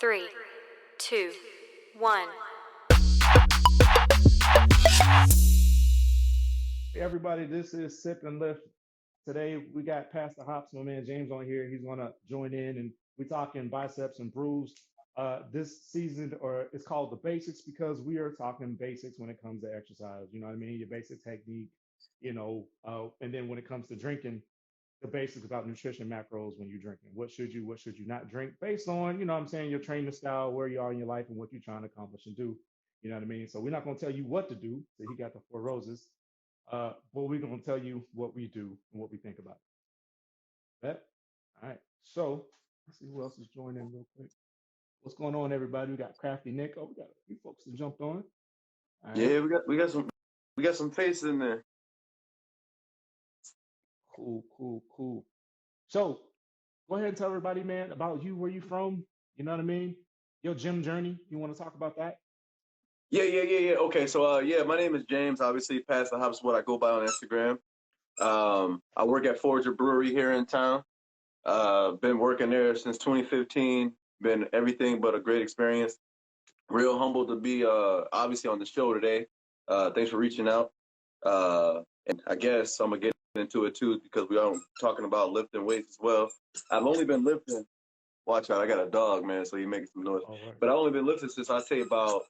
3, 2, 1. Hey everybody, this is Sip and Lift. Today we got Pastor Hops, my man James on here. He's gonna join in and we're talking biceps and brews. This season, or it's called the basics because we are talking basics when it comes to exercise. You know what I mean? Your basic technique, and then when it comes to drinking, the basics about nutrition macros when you're drinking. What should you not drink based on, you know what I'm saying, your training style, where you are in your life and what you're trying to accomplish and do. You know what I mean? So we're not gonna tell you what to do. So he got the four roses. But we're gonna tell you what we do and what we think about it. That? All right. So let's see who else is joining real quick. What's going on, everybody? We got Crafty Nick. Oh, we got a few folks that jumped on. All right. Yeah, we got some faces in there. Cool. So go ahead and tell everybody, man, about you, where you from. You know what I mean? Your gym journey. You want to talk about that? Yeah. Okay, so my name is James. Obviously, Pastor Hops is what I go by on Instagram. I work at Forager Brewery here in town. Been working there since 2015. Been everything but a great experience. Real humbled to be obviously on the show today. Thanks for reaching out. And I guess I'm gonna get into it too because we are talking about lifting weights as well. I've only been lifting. Watch out, I got a dog, man, so he's making some noise. Oh, right. But I've only been lifting since I say about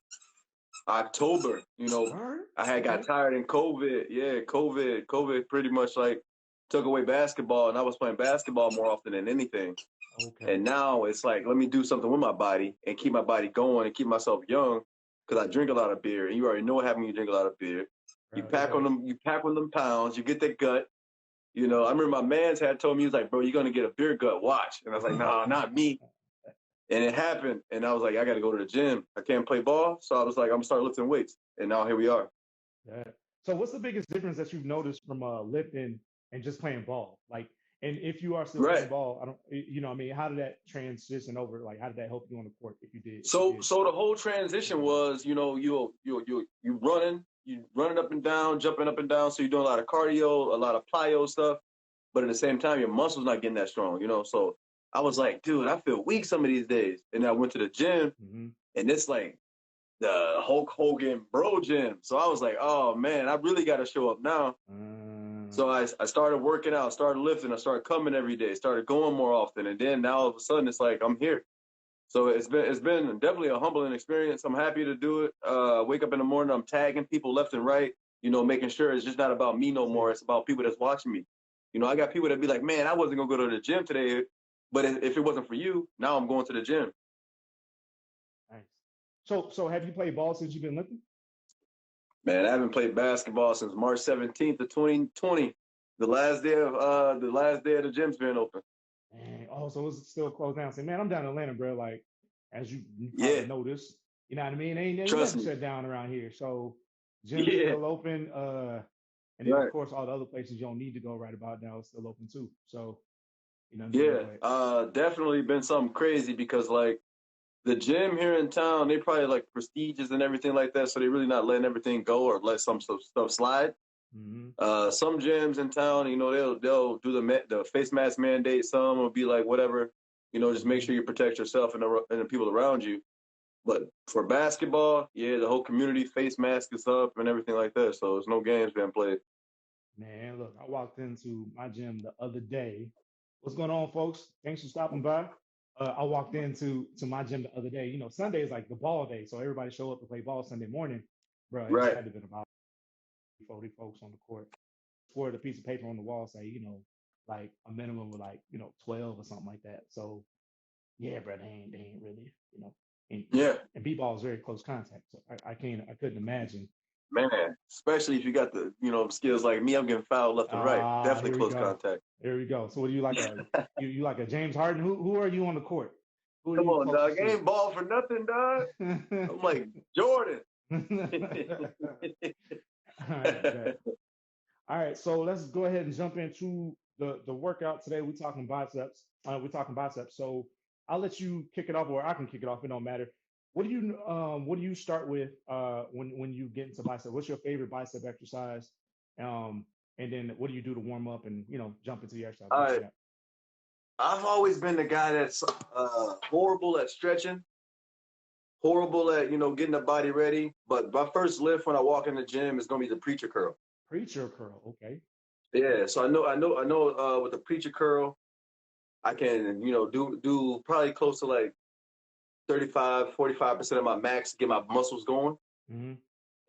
October. Right. I had got tired in COVID. Yeah, COVID pretty much like took away basketball, and I was playing basketball more often than anything. Okay. And now it's like, let me do something with my body and keep my body going and keep myself young because I drink a lot of beer. And you already know what happens when you drink a lot of beer. You pack on them pounds, you get that gut. I remember my man's had told me, he was like, bro, you're going to get a beer gut, watch. And I was like, no, not me. And it happened. And I was like, I got to go to the gym. I can't play ball. So I was like, I'm going to start lifting weights. And now here we are. Yeah. So what's the biggest difference that you've noticed from lifting and just playing ball? Like, and if you are still playing ball, how did that transition over? Like, how did that help you on the court if you did? So the whole transition was, you running up and down, jumping up and down. So you're doing a lot of cardio, a lot of plyo stuff. But at the same time, your muscles not getting that strong, So I was like, dude, I feel weak some of these days. And I went to the gym, and it's like the Hulk Hogan bro gym. So I was like, oh, man, I really got to show up now. So I started working out, started lifting, I started coming every day, started going more often. And then now all of a sudden, it's like, I'm here. So it's been definitely a humbling experience. I'm happy to do it. Wake up in the morning, I'm tagging people left and right, making sure it's just not about me no more. It's about people that's watching me. I got people that be like, man, I wasn't going to go to the gym today, but if it wasn't for you, now I'm going to the gym. Nice. So have you played ball since you've been lifting? Man, I haven't played basketball since March 17th of 2020. The last day of the gym's been open. Man, so it's still closed down. Say, man, I'm down in Atlanta, bro. Like, as you probably noticed, you know what I mean? Ain't nothing shut down around here. So gym's still open. And then of course all the other places you don't need to go right about now is still open too. So, definitely been something crazy because like the gym here in town, they probably like prestigious and everything like that. So they're really not letting everything go or let some stuff slide. Some gyms in town, they'll do the face mask mandate. Some will be like, whatever, just make sure you protect yourself and the people around you. But for basketball, the whole community face mask is up and everything like that. So there's no games being played. Man, look, I walked into my gym the other day. What's going on, folks? Thanks for stopping by. I walked into my gym the other day. Sunday is like the ball day, so everybody show up to play ball Sunday morning. Bro, it had to have been about 40 folks on the court. For the piece of paper on the wall say, like a minimum of like, 12 or something like that. So yeah, bro, they ain't really, and b-ball is very close contact. So I couldn't imagine. Man, especially if you got the, skills like me, I'm getting fouled left and right. Definitely close contact. There we go. So what do you like? You like a James Harden? Who are you on the court? Come on, dog. I ain't ball for nothing, dog. I'm like Jordan. All right, so let's go ahead and jump into the workout today. We're talking biceps. So I'll let you kick it off, or I can kick it off. It don't matter. What do you start with when you get into bicep? What's your favorite bicep exercise? And then what do you do to warm up and jump into the exercise? All right. I've always been the guy that's horrible at stretching. horrible at, getting the body ready. But my first lift when I walk in the gym is gonna be the preacher curl. Preacher curl. Okay. Yeah, so I know with the preacher curl, I can, do probably close to like 45% of my max to get my muscles going. Mm-hmm.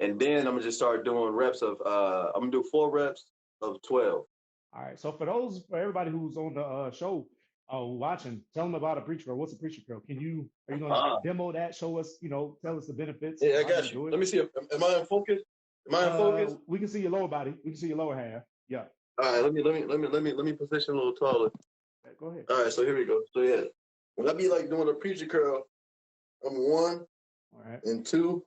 And then I'm gonna just start doing reps of I'm gonna do 4 reps of 12. All right. So for everybody who's on the show, watching, tell them about a preacher curl. What's a preacher curl? Are you gonna demo that? Show us, tell us the benefits. Yeah, I how got do you. it? Let me see. Am I in focus? Am I in focus? We can see your lower body. We can see your lower half. Yeah. All right, let me position a little taller. Okay, go ahead. All right, so here we go. So yeah, when I be like doing a preacher curl, I'm 1 All right. and 2,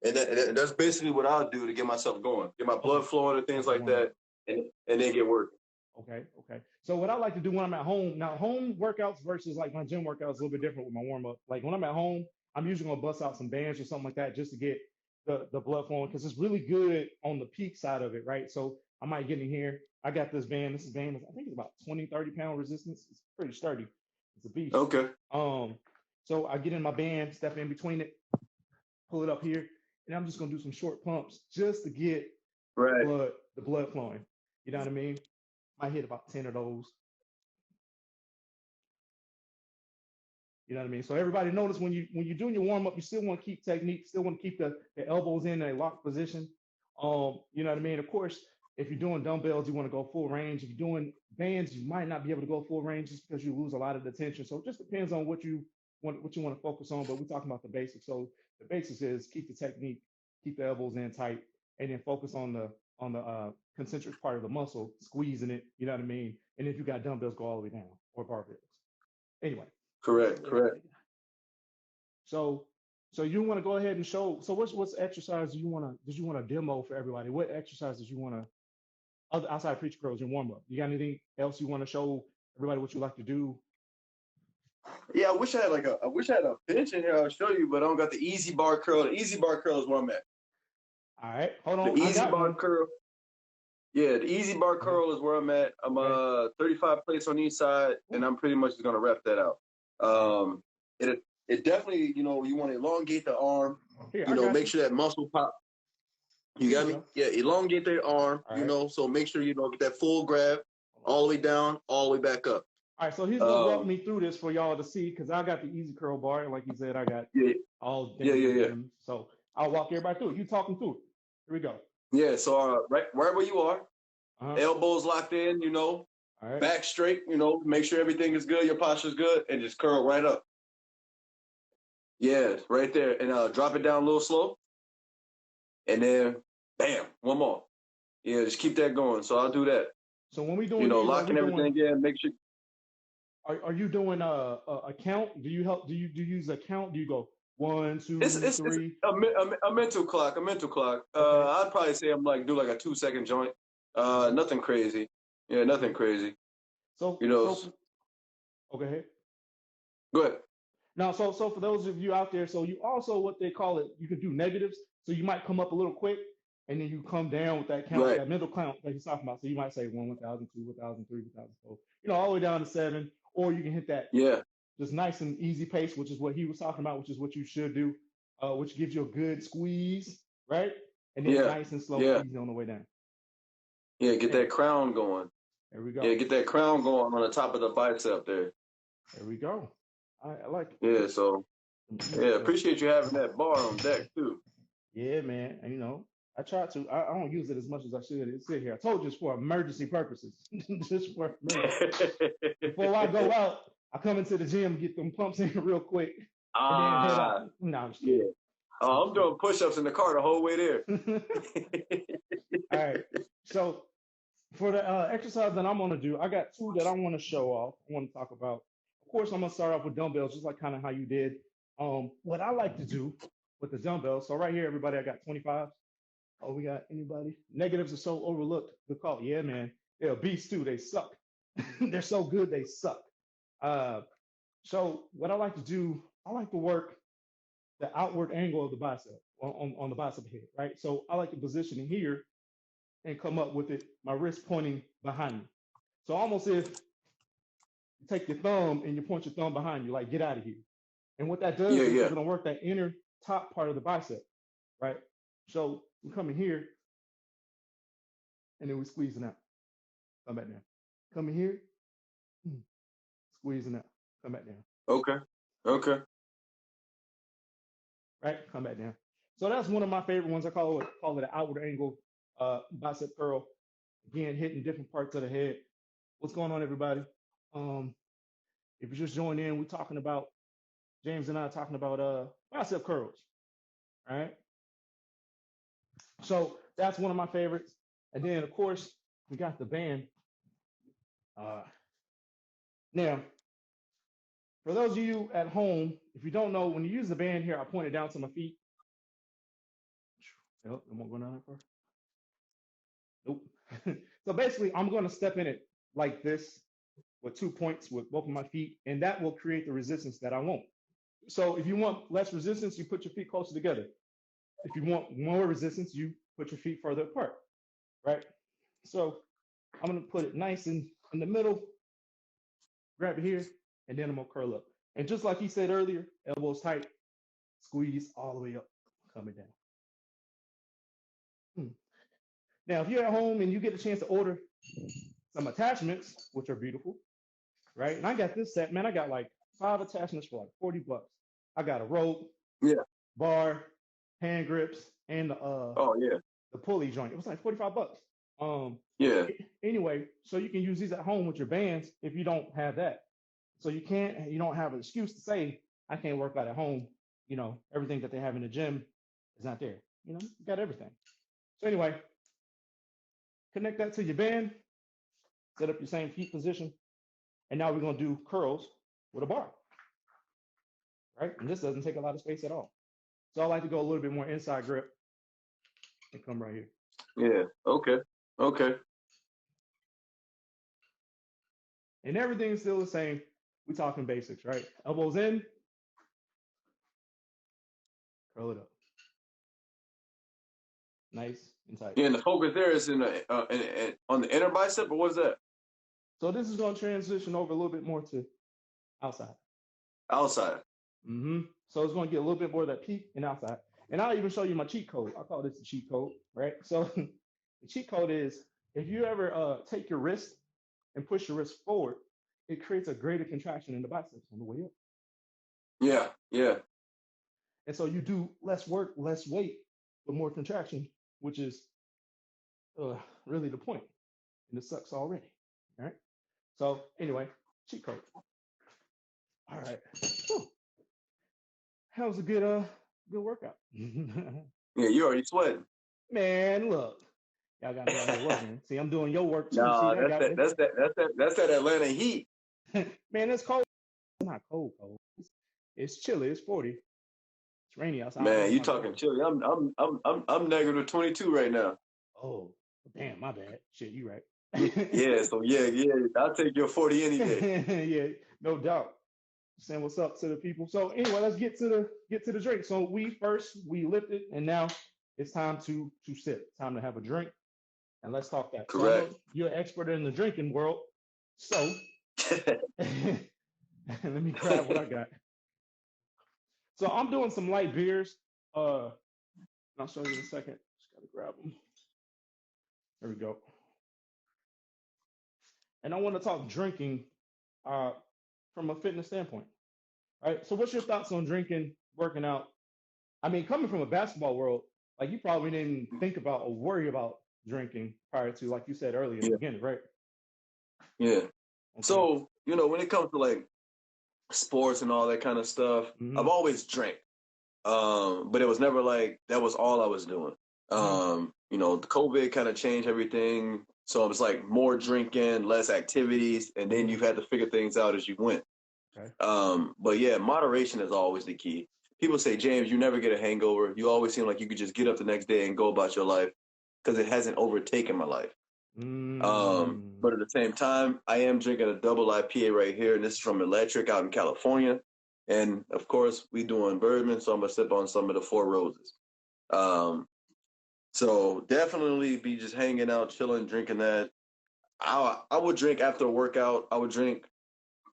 and that's basically what I'll do to get myself going, get my blood flowing and things like that, and then get working. Okay. So what I like to do when I'm at home, now home workouts versus like my gym workouts is a little bit different with my warm up. Like when I'm at home, I'm usually gonna bust out some bands or something like that just to get the blood flowing because it's really good on the peak side of it, right? So I might get in here. I got this band. This band is I think it's about 20, 30 pound resistance. It's pretty sturdy. It's a beast. Okay. So I get in my band, step in between it, pull it up here, and I'm just gonna do some short pumps just to get the blood flowing. You know what I mean? Might hit about 10 of those. You know what I mean? So everybody notice when you're doing your warm up, you still want to keep technique, still want to keep the elbows in a locked position. You know what I mean? Of course, if you're doing dumbbells, you want to go full range. If you're doing bands, you might not be able to go full range just because you lose a lot of the tension. So it just depends on what you want to focus on. But we're talking about the basics. So the basics is keep the technique, keep the elbows in tight, and then focus on the concentric part of the muscle, squeezing it. You know what I mean? And if you got dumbbells, go all the way down or barbells. Anyway. Correct. So you want to go ahead and show. So what's exercise did you want to demo for everybody? What exercise did you want to outside of preacher curls and warm up? You got anything else you want to show everybody what you like to do? Yeah, I wish I had a bench in here. I'll show you, but I don't got the easy bar curl. The easy bar curl is where I'm at. All right, hold on. The easy bar curl. Yeah, the easy bar curl is where I'm at. I'm 35 plates on each side, and I'm pretty much just gonna rep that out. It definitely, you want to elongate the arm. Make sure that muscle pop. You got me? Yeah, elongate the arm. So make sure get that full grab all the way down, all the way back up. All right, so he's gonna walk me through this for y'all to see because I got the easy curl bar, like you said, I got all. Yeah. So I'll walk everybody through it. You talking through it. Here we go. Yeah. So right where you are, elbows locked in. All right. Back straight. Make sure everything is good, your posture's good, and just curl right up. Yeah, right there, and drop it down a little slow, and then bam, one more. Yeah, just keep that going. So I'll do that. So when we doing, locking everything in, make sure. Are you doing a count? Do you use a count? Do you go 1, 2, 3? It's a mental clock. Okay. I'd probably say I'm do a 2-second joint. Nothing crazy. Yeah, nothing crazy. So okay. Go ahead. Now, so for those of you out there, so you also what they call it, you can do negatives. So you might come up a little quick, and then you come down with that count, that mental count that he's talking about. So you might say 1, 1,000, 2, 1,000, 3, 1,000, all the way down to 7, or you can hit that just nice and easy pace, which is what he was talking about, which is what you should do, which gives you a good squeeze, right? And then nice and slow easy on the way down. Yeah, get that crown going. There we go. Yeah, get that crown going on the top of the bicep there. There we go. I like it. Yeah, so appreciate you having that bar on deck too. Yeah, man. And I try to. I don't use it as much as I should. It's sit here. I told you it's for emergency purposes. Just for emergency. Before I go out, I come into the gym, get them pumps in real quick, and then head out. No, I'm just kidding. Oh, I'm doing push-ups in the car the whole way there. All right. So for the exercise that I'm gonna do, I got 2 that I want to show off. I want to talk about. Of course, I'm gonna start off with dumbbells, just like kind of how you did. What I like to do with the dumbbells. So right here, everybody, I got 25s. Oh, we got anybody? Negatives are so overlooked. Good call. Yeah, man. They're beasts too. They suck. They're so good, they suck. So what I like to do, I like to work the outward angle of the bicep on the bicep head, right? So I like to position it here and come up with it, my wrist pointing behind me. So almost if you take your thumb and you point your thumb behind you, like get out of here. And what that does Yeah, is yeah. it's gonna work that inner top part of the bicep, right? So we come in here and then we squeezing out. Come back down. Come in here, squeezing out. Come back down. Okay. Okay. Right? Come back down. So that's one of my favorite ones. I call it an outward angle bicep curl. Again, hitting different parts of the head. What's going on, everybody? If you just joined in, we're talking about James and I are talking about bicep curls. All right. So that's one of my favorites. And then of course we got the band. Now, for those of you at home, if you don't know, when you use the band here, I point it down to my feet. Nope, I won't go down that far. Nope. So basically, I'm going to step in it like this with 2 points with both of my feet, and that will create the resistance that I want. So if you want less resistance, you put your feet closer together. If you want more resistance, you put your feet further apart, right? So I'm going to put it nice in the middle, grab it here, and then I'm going to curl up. And just like he said earlier, elbows tight, squeeze all the way up, coming down. Now, if you're at home and you get a chance to order some attachments, which are beautiful, right? And I got this set, man. I got like 5 attachments for like $40. I got a rope, Yeah. bar, hand grips, and Oh yeah. the pulley joint. It was like $45. Yeah. Anyway, so you can use these at home with your bands if you don't have that. So you don't have an excuse to say, I can't work out at home. You know, everything that they have in the gym is not there. You know, you got everything. So anyway, connect that to your band, set up your same feet position, and now we're going to do curls with a bar, right? And this doesn't take a lot of space at all. So I like to go a little bit more inside grip and come right here. Yeah. Okay. Okay. And everything's still the same. We're talking basics, right? Elbows in, curl it up. Nice and tight. Yeah, and the focus there is in on the inner bicep, or what is that? So this is going to transition over a little bit more to outside. Outside. So it's going to get a little bit more of that peak and outside. And I'll even show you my cheat code. I call this the cheat code, right? So the cheat code is if you ever take your wrist and push your wrist forward, it creates a greater contraction in the biceps on the way up. Yeah, yeah. And so you do less work, less weight, but more contraction, which is really the point. And it sucks already. All right. So anyway, cheat code. All right. Whew. That was a good workout. Yeah, you already sweating. Man, look. Y'all got me out here working. See, I'm doing your work too. Nah, See, that's that Atlanta heat. Man, it's cold. It's not cold. It's chilly. It's 40. It's rainy outside. Man, you talking chilly. I'm negative 22 right now. Oh, damn, my bad. Shit, you right. Yeah, so yeah, I'll take your 40 any day. Yeah, no doubt. Saying what's up to the people. So anyway, let's get to the drink. So we lifted, and now it's time to sip. Time to have a drink, and let's talk that. Correct. So you're an expert in the drinking world. So let me grab what I got. So I'm doing some light beers. I'll show you in a second. Just gotta grab them. There we go. And I want to talk drinking from a fitness standpoint. Right. So what's your thoughts on drinking, working out? I mean, coming from a basketball world, like you probably didn't think about or worry about drinking prior to, like you said earlier, in the beginning, right? Yeah. Okay. So, when it comes to like sports and all that kind of stuff, I've always drank. But it was never like that was all I was doing. The COVID kind of changed everything. So it was like more drinking, less activities, and then you've had to figure things out as you went. Okay. But yeah, moderation is always the key. People say, James, you never get a hangover. You always seem like you could just get up the next day and go about your life because it hasn't overtaken my life. But at the same time, I am drinking a double IPA right here, and this is from Electric out in California. And of course, we doing bourbon, so I'm gonna sip on some of the Four Roses. So definitely be just hanging out, chilling, drinking that. I would drink after a workout. I would drink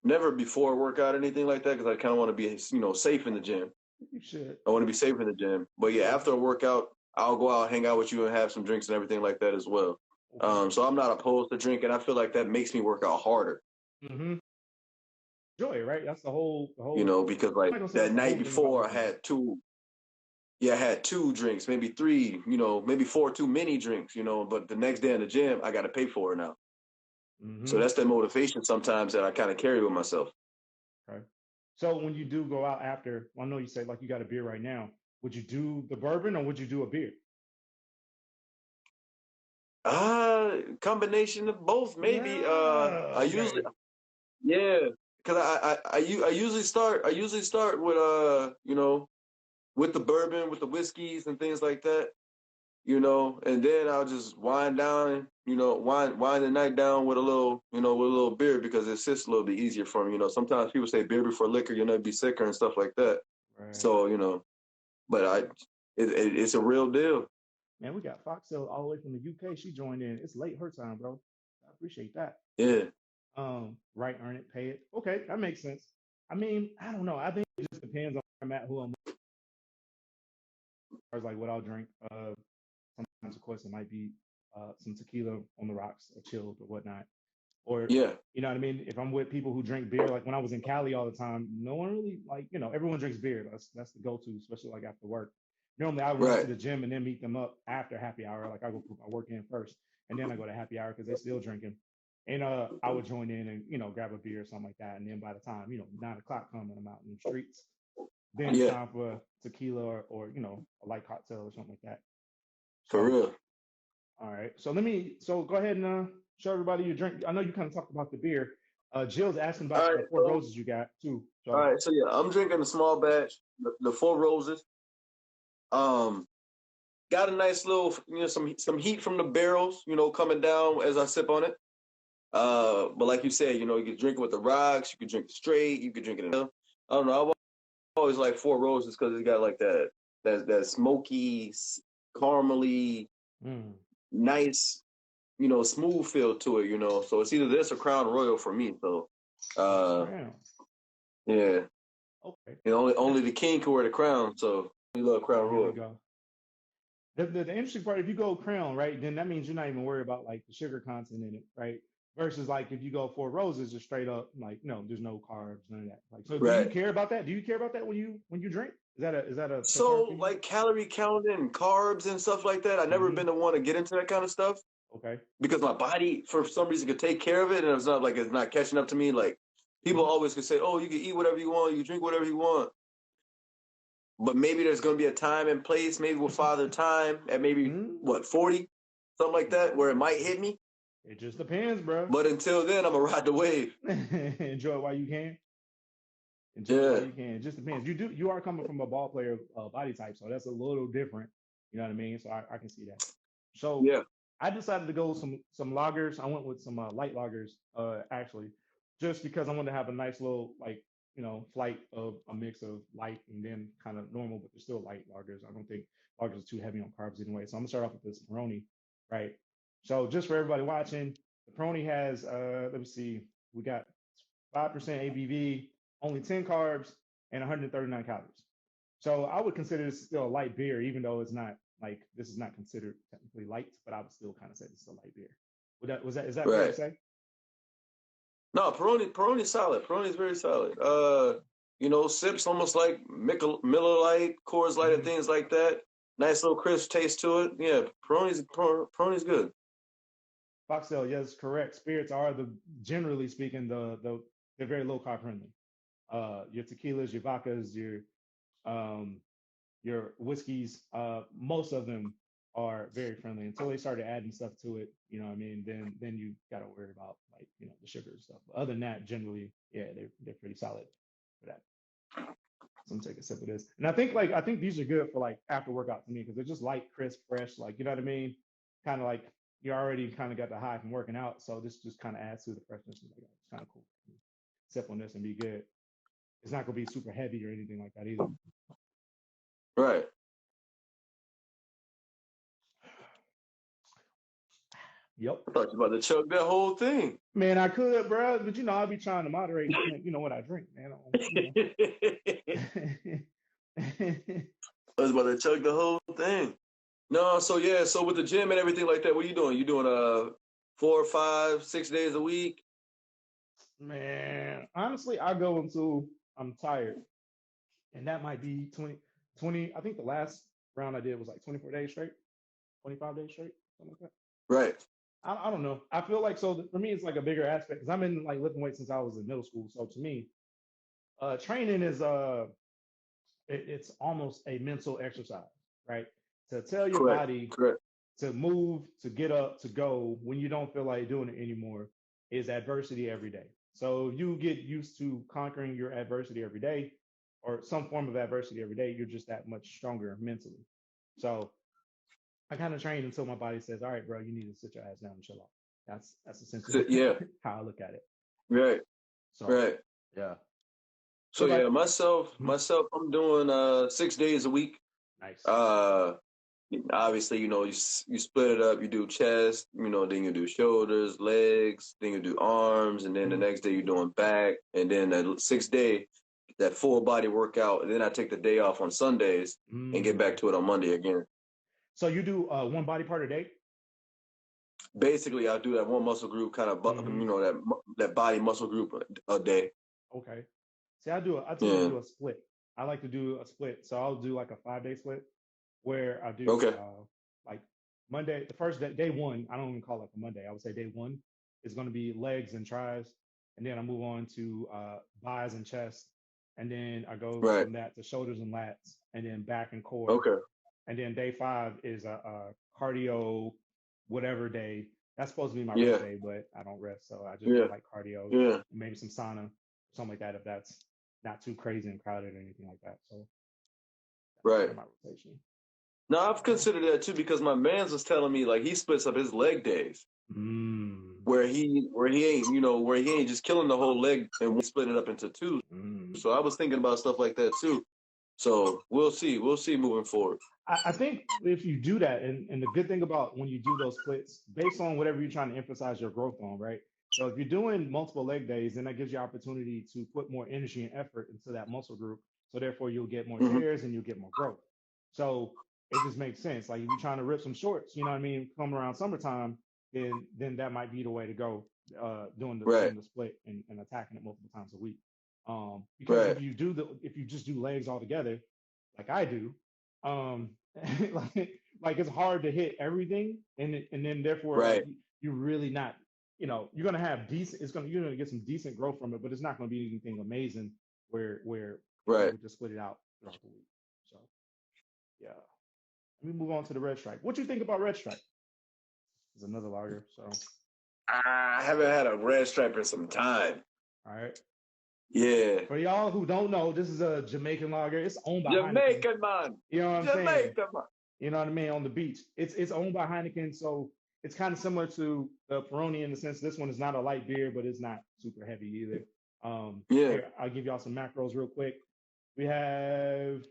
never before workout or anything like that, because I kind of want to be, safe in the gym. You should. I want to be safe in the gym. But yeah, after a workout, I'll go out, hang out with you, and have some drinks and everything like that as well. Okay. So I'm not opposed to drinking. I feel like that makes me work out harder. Mm-hmm. Joy, right? That's the whole. Because I'm like not gonna say that that's the night whole thing about before I working out. had two. Yeah, I had two drinks, maybe three, maybe four too many drinks, but the next day in the gym, I got to pay for it now. So Mm-hmm. that's the motivation sometimes that I kind of carry with myself. Okay. So when you do go out after, I know you say like you got a beer right now. Would you do the bourbon or would you do a beer? Combination of both, maybe. I usually, Okay. yeah, because I usually start with with the bourbon, with the whiskeys and things like that, and then I'll just wind down, wind the night down with a little, with a little beer because it sits a little bit easier for me. Sometimes people say beer before liquor, be sicker and stuff like that. Right. So, but it's a real deal. Man, we got Foxtel all the way from the UK. She joined in. It's late her time, bro. I appreciate that. Yeah. Right, earn it, pay it. Okay, that makes sense. I mean, I don't know. I think it just depends on where I'm at, who I'm with, as far as like what I'll drink. Sometimes, of course, it might be some tequila on the rocks, or chilled or whatnot. Or Yeah. you know what I mean? If I'm with people who drink beer, like when I was in Cali all the time, no one really like, everyone drinks beer. That's the go-to, especially like after work. Normally I run to Right. the gym and then meet them up after happy hour. Like I go put my work in first and then I go to happy hour because they're still drinking. And I would join in and, grab a beer or something like that. And then by the time, 9 o'clock come and I'm out in the streets, then it's Yeah. time for tequila or a light cocktail or something like that. For So real. all right. So go ahead and show everybody your drink. I know you kind of talked about the beer. Jill's asking All about right. the four roses you got too. All So right. So yeah, I'm drinking a small batch, the Four Roses. Um, got a nice little, some heat from the barrels, coming down as I sip on it. But like you said, you can drink it with the rocks, you can drink it straight, you can drink it in. I don't know. I've always like Four Roses because it's got like that smoky, caramely, mm, nice, smooth feel to it. So it's either this or Crown Royal for me. So, Crown. yeah, Okay. only the king can wear the crown. So we love Crown Here we Royal. go. The interesting part, if you go Crown, right, then that means you're not even worried about like the sugar content in it, right? Versus like if you go Four Roses, it's straight up like there's no carbs, none of that. Like, so do you Right. care about that? Do you care about that when you drink? Is that a concern for So you? like calorie counting and carbs and stuff like that. I never Mm-hmm. been the one to get into that kind of stuff Okay. because my body, for some reason, could take care of it, and it's not catching up to me. Like people Mm-hmm. always could say, "Oh, you can eat whatever you want, you can drink whatever you want," but maybe there's gonna be a time and place. Maybe we'll father time at maybe Mm-hmm. what 40, something like that, where it might hit me. It just depends, bro. But until then, I'm gonna ride the wave. Enjoy it while you can. Enjoy it while Yeah, you can. It just depends. You are coming from a ball player body type, so that's a little different. You know what I mean? So I can see that. So yeah, I decided to go with some lagers. I went with some light lagers, actually, just because I wanted to have a nice little like flight of a mix of light and then kind of normal, but they're still light lagers. I don't think lagers are too heavy on carbs anyway. So I'm gonna start off with this Peroni, right? So just for everybody watching, the Peroni has let me see, we got 5% ABV, only 10 carbs, and 139 calories. So I would consider this still a light beer, even though it's not like this is not considered technically light, but I would still kind of say this is a light beer. Is that fair to right. say? No, Peroni's solid. Peroni's very solid. Sips almost like Miller Lite, Coors Light, and Mm-hmm. things like that. Nice little crisp taste to it. Yeah, Peroni's good. Foxtail, yes, correct. Spirits are generally speaking they're very low carb friendly. Your tequilas, your vodkas, um your whiskeys, most of them are very friendly until they started adding stuff to it. You know what I mean? Then you got to worry about like the sugar and stuff. But other than that, generally, yeah, they're pretty solid for that. So I'm take a sip of this, and I think these are good for like after workout to me because they're just light, crisp, fresh. Like you know what I mean? Kind of like you already kind of got the high from working out, so this just kind of adds to the freshness. Like, it's kind of cool. Sip on this and be good. It's not gonna be super heavy or anything like that either. Right. Yep. I thought you were about to chug that whole thing. Man, I could, bro, but I'll be trying to moderate, what I drink, man. I was about to chug the whole thing. No, so yeah, so with the gym and everything like that, what are you doing? You doing 4 or 5, 6 days a week? Man, honestly, I go until I'm tired. And that might be 20. I think the last round I did was like 24 days straight, 25 days straight, something like that. Right. I don't know. I feel like, so for me, it's like a bigger aspect because I'm in like lifting weights since I was in middle school. So to me, training is it's almost a mental exercise, right? To tell your Correct. body Correct. to move, to get up, to go when you don't feel like doing it anymore is adversity every day. So you get used to conquering your adversity every day or some form of adversity every day, you're just that much stronger mentally. So I kind of train until my body says, all right, bro, you need to sit your ass down and chill out. That's essentially Yeah. how I look at it. Right. So Right. yeah. So What yeah, about myself, I'm doing 6 days a week. nice? Obviously, you split it up. You do chest, then you do shoulders, legs, then you do arms, and then the next day you're doing back, and then that 6th day, that full body workout. And then I take the day off on Sundays and get back to it on Monday again. So you do one body part a day? Basically, I'll do that one muscle group, kind of, that body muscle group a day. Okay. See, I tend to do a split. I like to do a split. So I'll do like a 5-day split where I do Okay. like Monday, the first day, day one, I don't even call it a Monday. I would say day one is going to be legs and tries. And then I move on to buys and chest. And then I go Right. from that to shoulders and lats and then back and core. Okay. And then day 5 is a cardio, whatever day. That's supposed to be my Yeah. rest day, but I don't rest. So I just do like cardio, Yeah. maybe some sauna, something like that, if that's not too crazy and crowded or anything like that. So that's Right. kind of my rotation. No, I've considered that too because my man's was telling me like he splits up his leg days where he ain't just killing the whole leg and splitting it up into 2. So I was thinking about stuff like that too. So we'll see moving forward. I think if you do that, and the good thing about when you do those splits, based on whatever you're trying to emphasize your growth on, right? So if you're doing multiple leg days, then that gives you opportunity to put more energy and effort into that muscle group. So therefore, you'll get more tears and you'll get more growth. So it just makes sense. Like if you're trying to rip some shorts, you know what I mean, come around summertime, then that might be the way to go, doing the split and attacking it multiple times a week. Because if you just do legs all together, like I do, like it's hard to hit everything, and then therefore like you're really not, you're gonna have you're gonna get some decent growth from it, but it's not gonna be anything amazing where you just split it out throughout the week. So yeah. Let me move on to the Red Stripe. What you think about Red Stripe? It's another lager, so. I haven't had a Red Stripe in some time. All right. Yeah. For y'all who don't know, this is a Jamaican lager. It's owned by Jamaican Heineken. man. You know what I'm saying? Jamaican man. You know what I mean? On the beach. It's owned by Heineken, so it's kind of similar to the Peroni in the sense this one is not a light beer, but it's not super heavy either. Here, I'll give y'all some macros real quick. We have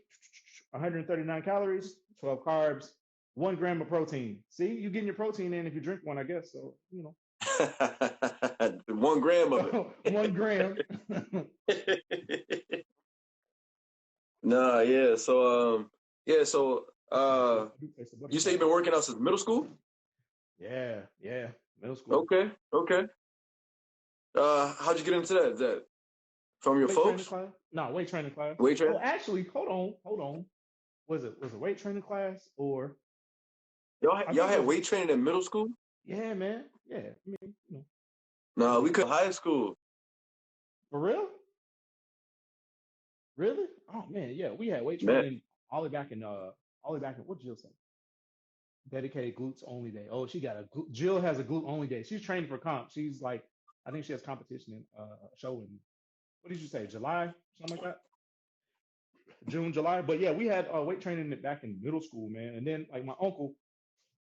139 calories, 12 carbs, 1 gram of protein. See, you're getting your protein in if you drink one, I guess. So, 1 gram of it. 1 gram. Nah, yeah. So, you say you've been working out since middle school? Yeah, middle school. Okay. How'd you get into that? Is that from your folks? No, weight training class. Weight training? Oh, actually, hold on. Was it weight training class or y'all had weight training in middle school? Yeah, man. Yeah. No, we could high school. For real? Really? Oh man, yeah. We had weight training all the way back in what Jill say? Dedicated glutes only day. Oh, Jill has a glute only day. She's training for comp. She's like, I think she has competition in a show in, what did you say, July? Something like that? June, July. But yeah, we had weight training back in middle school, man. And then like my uncle,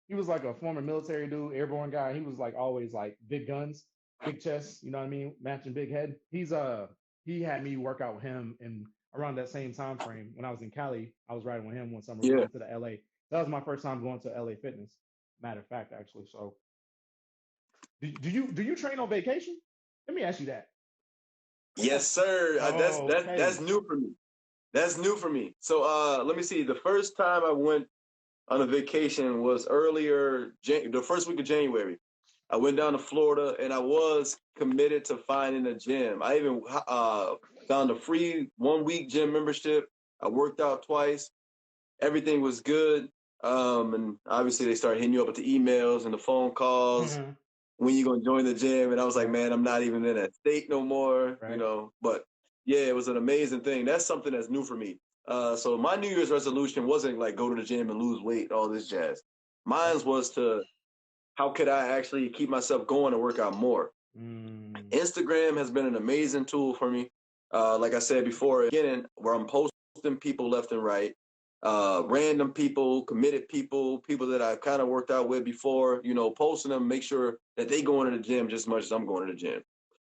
he was like a former military dude, airborne guy. He was like always like big guns, big chest, you know what I mean? Matching big head. He had me work out with him and around that same time frame when I was in Cali. I was riding with him one summer. We went to the LA. That was my first time going to LA Fitness. Matter of fact, actually. So Do you train on vacation? Let me ask you that. What Yes, kind sir. Oh, That's okay. new for me. That's new for me. So let me see. The first time I went on a vacation was the first week of January. I went down to Florida and I was committed to finding a gym. I even found a free 1 week gym membership. I worked out twice. Everything was good. And obviously they started hitting you up with the emails and the phone calls. Mhm. When you gonna join the gym? And I was like, Right, man, I'm not even in that state no more, right. But yeah, it was an amazing thing. That's something that's new for me. So my New Year's resolution wasn't like go to the gym and lose weight, all this jazz. Right. Mine was to how could I actually keep myself going and work out more. Mm, Instagram has been an amazing tool for me. Like I said before, again, where I'm posting people left and right, random people, committed people, people that I kind of worked out with before, posting them, make sure that they going to the gym just as much as I'm going to the gym.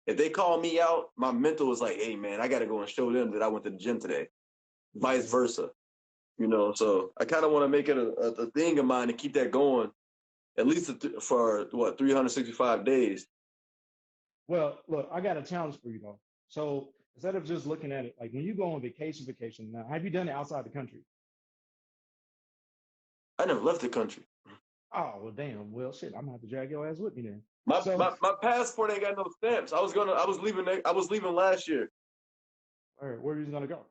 If they call me out, my mental is like, hey man, I got to go and show them that I went to the gym today. Vice right. versa, So I kind of want to make it a thing of mine to keep that going at least for what 365 days. Well, look, I got a challenge for you though. So instead of just looking at it, like when you go on vacation, now, have you done it outside the country? I never left the country. Oh, well, damn. Well, shit, I'm gonna have to drag your ass with me then. My, So, my my passport ain't got no stamps. I was leaving last year. all right, where are you gonna go?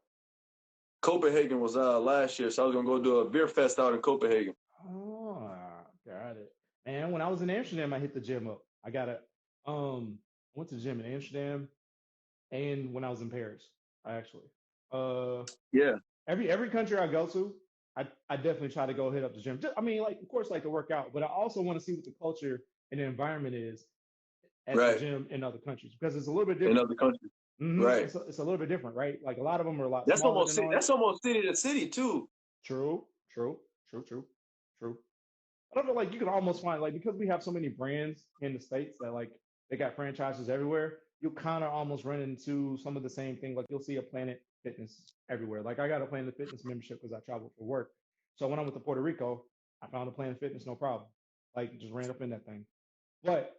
Copenhagen was last year, so I was gonna go do a beer fest out in Copenhagen. Oh, got it. And when I was in Amsterdam, I hit the gym up. Went to the gym in Amsterdam, and when I was in Paris, I actually. Uh, Yeah, every country I go to, I definitely try to go hit up the gym. I mean, like of course, like to work out, but I also want to see what the culture and the environment is at the right. gym in other countries because it's a little bit In different. other countries, Hmm. right. It's a little bit different, right? Like a lot of them are a lot That's smaller almost than ours. that's almost city to city too. True, true, true, true, true. I don't know, like you can almost find like because we have so many brands in the states that like they got franchises everywhere. You kind of almost run into some of the same thing. Like you'll see a Planet Fitness everywhere. Like I got a Planet Fitness membership because I travel for work. So when I went to Puerto Rico, I found a Planet Fitness, no problem. Like just ran up in that thing. But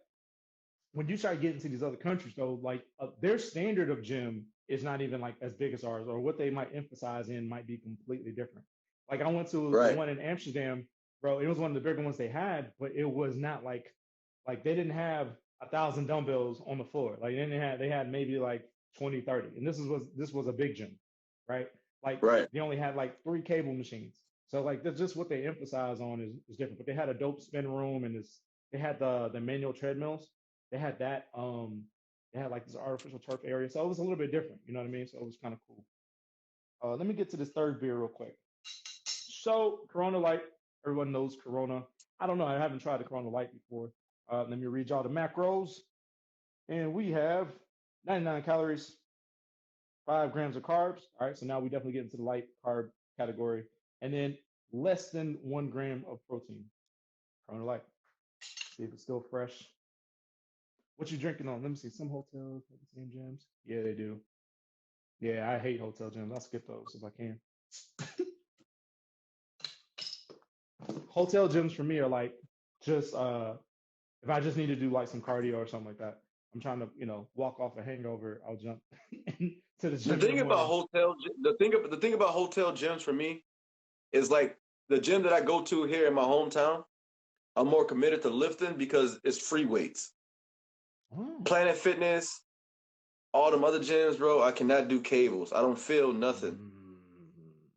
when you start getting to these other countries, though, like their standard of gym is not even like as big as ours, or what they might emphasize in might be completely different. Like I went to the Right, one in Amsterdam, bro. It was one of the bigger ones they had, but it was not like they didn't have 1,000 dumbbells on the floor. Like they had maybe like 20, 30. And this was a big gym, right? Like right. they only had like 3 cable machines. So like that's just what they emphasize on is different. But they had a dope spin room and they had the manual treadmills. They had that. They had like this artificial turf area, so it was a little bit different. You know what I mean? So it was kind of cool. Let me get to this third beer real quick. So Corona Light, everyone knows Corona. I don't know. I haven't tried the Corona Light before. Let me read y'all the macros, and we have 99 calories, 5 grams of carbs. All right, so now we definitely get into the light carb category, and then less than 1 gram of protein. Corona Light. See if it's still fresh. What you drinking on? Let me see. Some hotels have the same gyms. Yeah, they do. Yeah, I hate hotel gyms. I'll skip those if I can. Hotel gyms for me are like just if I just need to do like some cardio or something like that. I'm trying to, walk off a hangover. I'll jump to the The gym in the thing about morning. the thing about hotel gyms for me is like the gym that I go to here in my hometown. I'm more committed to lifting because it's free weights. Oh. Planet Fitness, all them other gyms, bro, I cannot do cables. I don't feel nothing.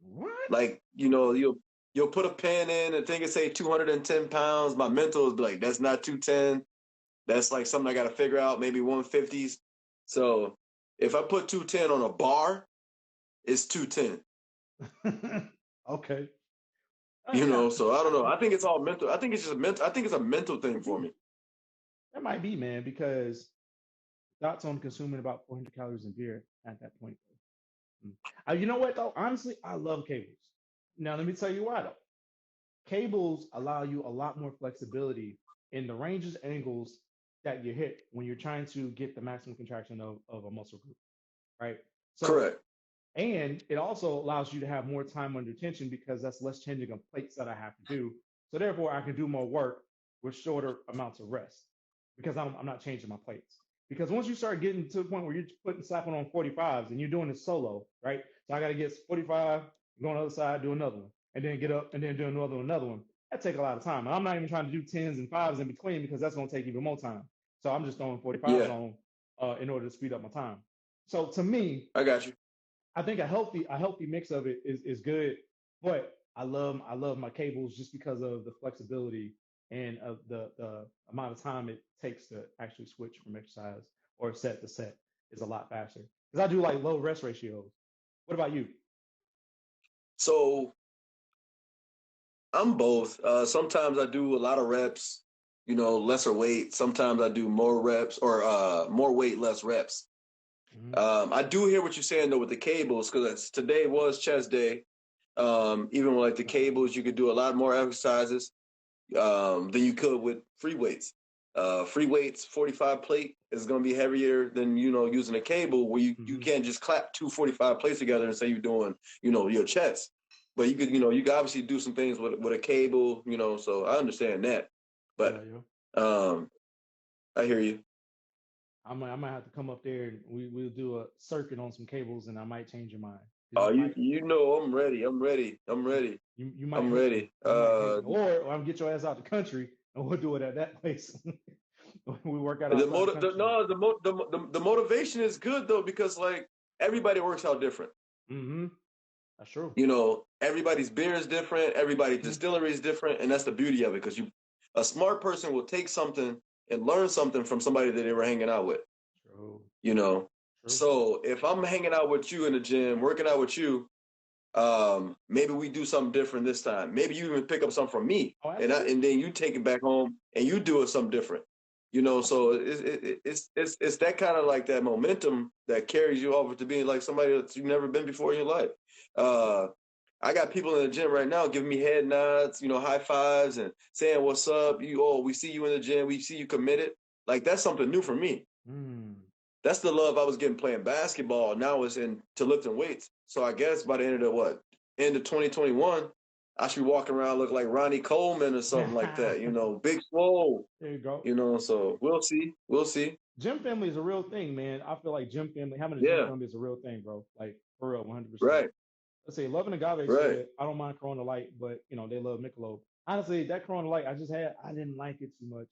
What? Like, you'll put a pin in and think it say 210 pounds. My mental is like, that's not 210. That's like something I gotta figure out, maybe 150s. So if I put 210 on a bar, it's 210. Okay. Yeah, So I don't know. I think it's all mental. I think it's just mental. I think it's a mental thing for me. that might be, man, because thoughts on consuming about 400 calories in beer at that point. Mm. You know what though? Honestly, I love cables. Now let me tell you why though. Cables allow you a lot more flexibility in the ranges, angles that you hit when you're trying to get the maximum contraction of a muscle group, right? So, Correct. and it also allows you to have more time under tension because that's less changing of plates that I have to do. So therefore, I can do more work with shorter amounts of rest. because I'm not changing my plates. Because once you start getting to the point where you're slapping on 45s and you're doing it solo, right? So I got to get 45, go on the other side, do another one, and then get up and then do another one. That take a lot of time. And I'm not even trying to do 10s and 5s in between because that's going to take even more time. So I'm just throwing 45s Yeah, on in order to speed up my time. So to me, I got you. I think a healthy mix of it is good, but I love my cables just because of the flexibility and of the amount of time it takes to actually switch from exercise or set to set is a lot faster. Because I do like low rest ratios. What about you? So I'm both. Sometimes I do a lot of reps, lesser weight. Sometimes I do more reps or more weight, less reps. Mhm. I do hear what you're saying though with the cables because today was chest day. Even with like the cables, you could do a lot more exercises than you could with free weights. Free weights, 45 plate is going to be heavier than using a cable where you Mhm. can't just clap two 45 plates together and say you're doing your chest. But you could obviously do some things with a cable, so I understand that. Yeah, But yeah. um, I hear you. I might have to come up there and we'll do a circuit on some cables and I might change your mind. 'Cause Oh, you might you know I'm ready. I'm ready. I'm ready. you might I'm hate me. ready. You might hate me. Or I'm get your ass out the country and we'll do it at that place. We work out The outside the motive, country. no, the motivation is good though because like everybody works out different. Mm-hmm. That's true. Everybody's beer is different, everybody's Mhm. distillery is different, and that's the beauty of it because a smart person will take something and learn something from somebody that they were hanging out with. True. You know, True. so if I'm hanging out with you in the gym, working out with you, maybe we do something different this time. Maybe you even pick up something from me, Oh, and absolutely. then you take it back home and you do it something different. So Absolutely. it's that kind of like that momentum that carries you over to being like somebody that you've never been before in your life. Uh, I got people in the gym right now giving me head nods, high fives, and saying what's up. We see you in the gym, we see you committed. Like that's something new for me. Mm. That's the love I was getting playing basketball. Now it's into lifting weights. So I guess by the end of 2021, I should be walking around look like Ronnie Coleman or something like that. Big swole. There you go. So we'll see. We'll see. Gym family is a real thing, man. I feel like gym family, having a gym Yeah. family is a real thing, bro. Like for real, 100%. Right. Let's say Love and Agave Right. said, I don't mind Corona Light, but they love Michelob. Honestly, that Corona Light I didn't like it too much.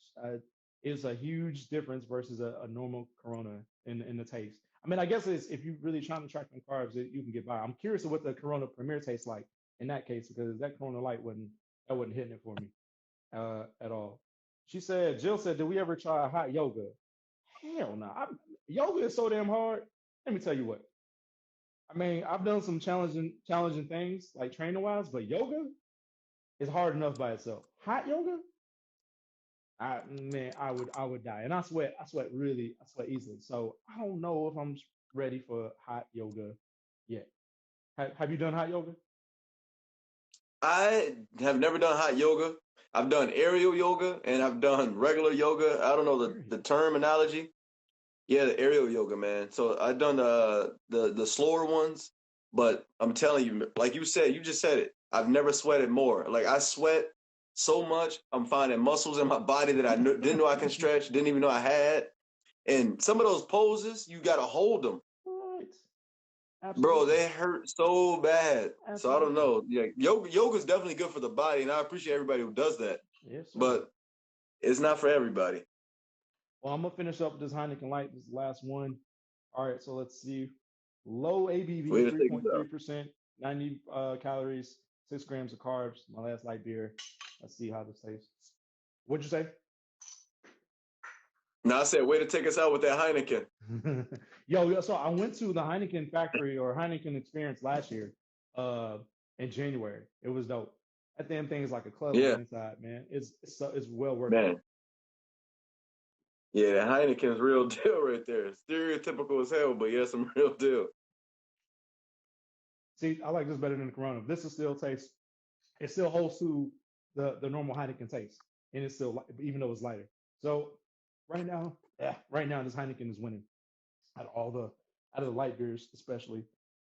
It's a huge difference versus a normal Corona in the taste. I mean, I guess it's if you really trying to track on carbs, you can get by. I'm curious of what the Corona Premier tastes like in that case because that Corona Light wasn't hitting it for me at all. Jill said, did we ever try hot yoga? Hell no. Yoga is so damn hard. Let me tell you what. I mean, I've done some challenging things like trainer wise, but yoga is hard enough by itself. Hot yoga, I would die, and I sweat easily. So I don't know if I'm ready for hot yoga yet. Have you done hot yoga? I have never done hot yoga. I've done aerial yoga and I've done regular yoga. I don't know the terminology. Yeah, the aerial yoga, man. So I've done the slower ones, but I'm telling you, like you just said it. I've never sweated more. Like I sweat so much, I'm finding muscles in my body that didn't know I can stretch, didn't even know I had. And some of those poses, you got to hold them, Right. bro. Absolutely. They hurt so bad. So I don't Absolutely. know. Yeah, yoga is definitely good for the body, and I appreciate everybody who does that. Yes, sir. But it's not for everybody. Well, I'm gonna finish up with this Heineken Light. This is the last one. All right, so let's see. Low ABV, Way to take it out. 3.3%, 90 calories, 6 grams of carbs. My last light beer. Let's see how this tastes. What'd you say? Now I said, way to take us out with that Heineken. Yo, so I went to the Heineken factory or Heineken experience last year, uh, in January. It was dope. That damn thing is like a club on the Yeah, inside, man. It's well worth it. man. Yeah, Heineken's real deal right there. Stereotypical as hell, but yeah, some real deal. See, I like this better than the Corona. This is still taste. It still holds to the normal Heineken taste, and it's still even though it's lighter. So right now this Heineken is winning out of the light beers especially.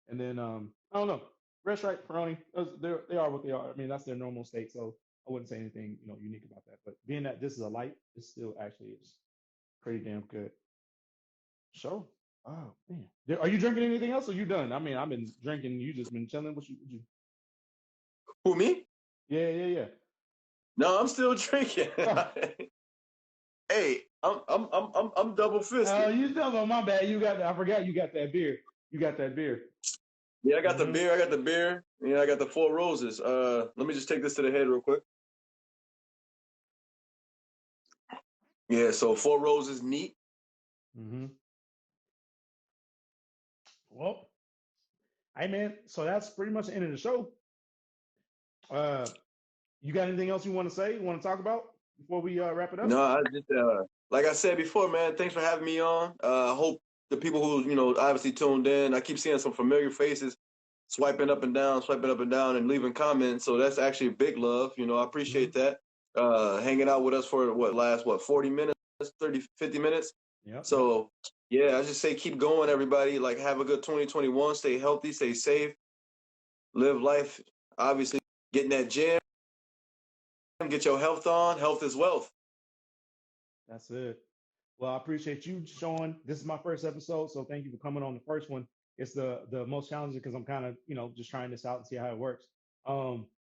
And then I don't know, Red Stripe, Peroni, they are what they are. I mean that's their normal state, so I wouldn't say anything unique about that. But being that this is a light, it still actually is. Pretty damn good. So, oh man, are you drinking anything else? Or you done? I mean, I've been drinking. You just been chilling. What you? Who, me? Yeah. No, I'm still drinking. Oh, Hey, I'm double oh, fisted. you double. My bad. You got. I forgot you got that beer. You got that beer. Yeah, I got the Mm-hmm. beer. I got the beer. Yeah, I got the Four Roses. Let me just take this to the head real quick. Yeah, so Four Roses neat. Mm-hmm. Well, hey man. So that's pretty much the end of the show. You got anything else you want to say? You want to talk about before we wrap it up? No, I just like I said before, man. Thanks for having me on. I hope the people who obviously tuned in. I keep seeing some familiar faces, swiping up and down, and leaving comments. So that's actually big love. I appreciate that. Hanging out with us for last 40 minutes, 30, 50 minutes. Yep. So yeah, I just say keep going, everybody. Like have a good 2021. Stay healthy, stay safe, live life. Obviously, get in that gym, get your health on. Health is wealth. That's it. Well, I appreciate you, Sean. This is my first episode, so thank you for coming on the first one. It's the most challenging because I'm kind of just trying this out and see how it works.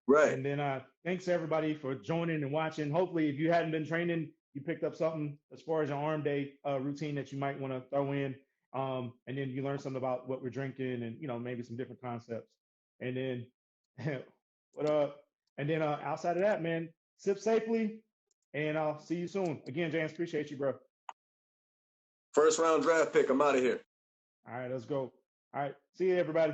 Right. And then thanks to everybody for joining and watching. Hopefully, if you hadn't been training, you picked up something as far as your arm day routine that you might want to throw in. And then you learn something about what we're drinking and maybe some different concepts. And then what up? And then outside of that, man, sip safely, and I'll see you soon. Again, James, appreciate you, bro. First round draft pick. I'm out of here. All right, let's go. All right, see you, everybody.